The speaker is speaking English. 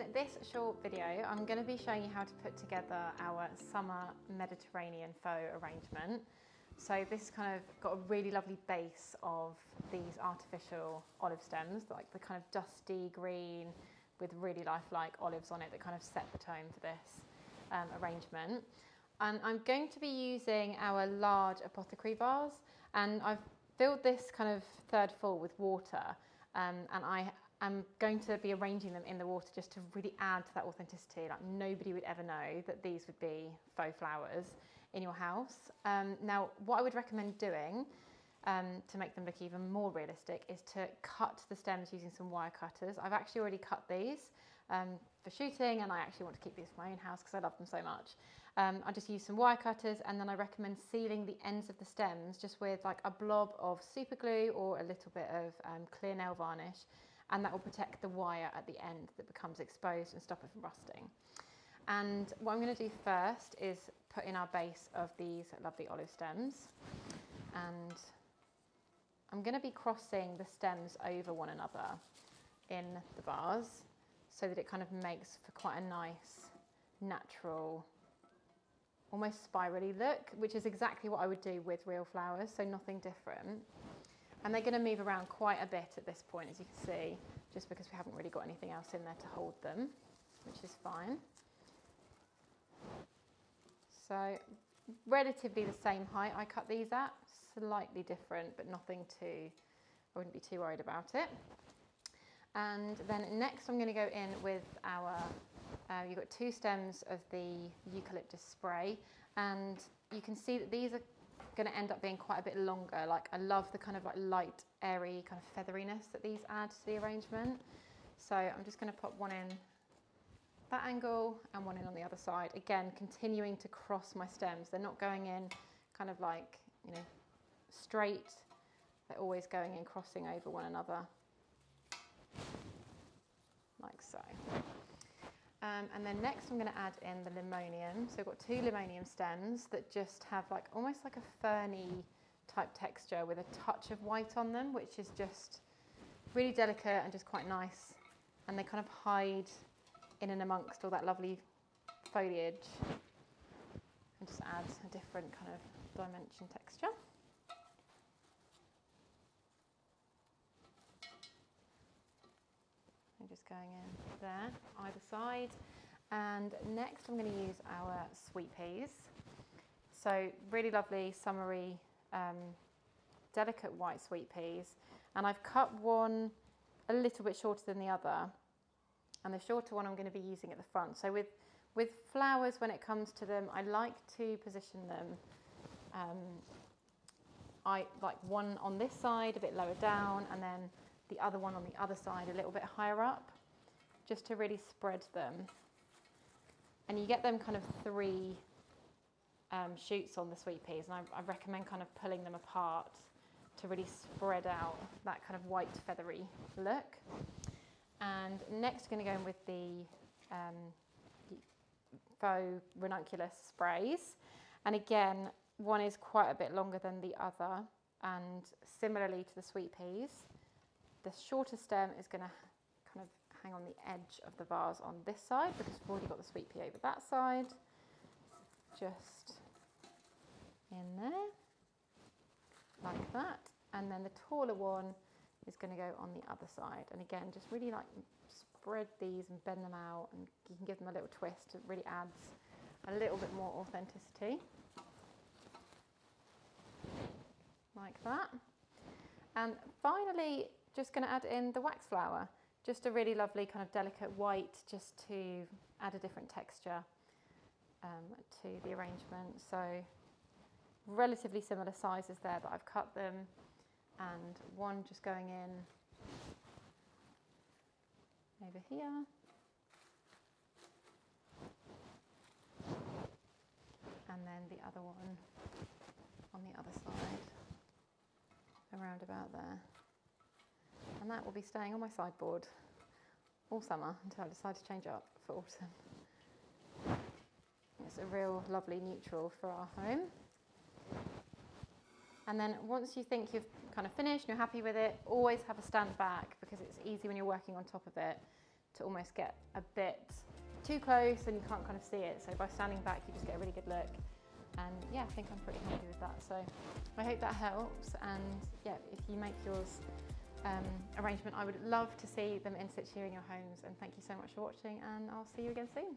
In this short video, I'm going to be showing you how to put together our summer Mediterranean faux arrangement. So this has kind of got a really lovely base of these artificial olive stems, like the kind of dusty green with really lifelike olives on it that kind of set the tone for this arrangement. And I'm going to be using our large apothecary vase, and I've filled this kind of third full with water, and I'm going to be arranging them in the water just to really add to that authenticity. Like, nobody would ever know that these would be faux flowers in your house. Now, what I would recommend doing to make them look even more realistic is to cut the stems using some wire cutters. I've actually already cut these for shooting, and I actually want to keep these for my own house because I love them so much. I just use some wire cutters, and then I recommend sealing the ends of the stems just with like a blob of super glue or a little bit of clear nail varnish, and that will protect the wire at the end that becomes exposed and stop it from rusting. And what I'm going to do first is put in our base of these lovely olive stems, and I'm going to be crossing the stems over one another in the vase so that it kind of makes for quite a nice, natural, almost spirally look, which is exactly what I would do with real flowers, so nothing different. And they're going to move around quite a bit at this point, as you can see, just because we haven't really got anything else in there to hold them, which is fine. So relatively the same height I cut these at, slightly different, but nothing too, I wouldn't be too worried about it. And then next I'm going to go in with our, you've got 2 stems of the eucalyptus spray, and you can see that these are going to end up being quite a bit longer. Like, I love the kind of like light, airy kind of featheriness that these add to the arrangement. So I'm just going to pop one in that angle and one in on the other side. Again, continuing to cross my stems. They're not going in kind of like, you know, straight. They're always going in, crossing over one another, like so. And then next I'm going to add in the limonium. So I've got 2 limonium stems that just have like almost like a ferny type texture with a touch of white on them, which is just really delicate and just quite nice. And they kind of hide in and amongst all that lovely foliage and just adds a different kind of dimension texture. I'm just going in there, either side. And next I'm going to use our sweet peas. So really lovely, summery, delicate white sweet peas. And I've cut one a little bit shorter than the other. And the shorter one I'm going to be using at the front. So with flowers, when it comes to them, I like to position them, I like one on this side a bit lower down, and then the other one on the other side a little bit higher up, just to really spread them. And you get them kind of 3 shoots on the sweet peas, and I recommend kind of pulling them apart to really spread out that kind of white feathery look. And next we're going to go in with the faux ranunculus sprays, and again, one is quite a bit longer than the other, and similarly to the sweet peas, the shorter stem is going to kind of hang on the edge of the vase on this side because we've already got the sweet pea over that side. Just in there, like that. And then the taller one is going to go on the other side. And again, just really like spread these and bend them out, and you can give them a little twist. It really adds a little bit more authenticity. Like that. And finally, just going to add in the wax flower, just a really lovely kind of delicate white, just to add a different texture to the arrangement. So relatively similar sizes there that I've cut them, and one just going in over here, and then the other one on the other side, around about there. And that will be staying on my sideboard all summer until I decide to change up for autumn. It's a real lovely neutral for our home. And then once you think you've kind of finished and you're happy with it, always have a stand back, because it's easy when you're working on top of it to almost get a bit too close and you can't kind of see it. So by standing back, you just get a really good look. And yeah, I think I'm pretty happy with that. So I hope that helps. And yeah, if you make yours arrangement, I would love to see them in situ in your homes. And thank you so much for watching, and I'll see you again soon.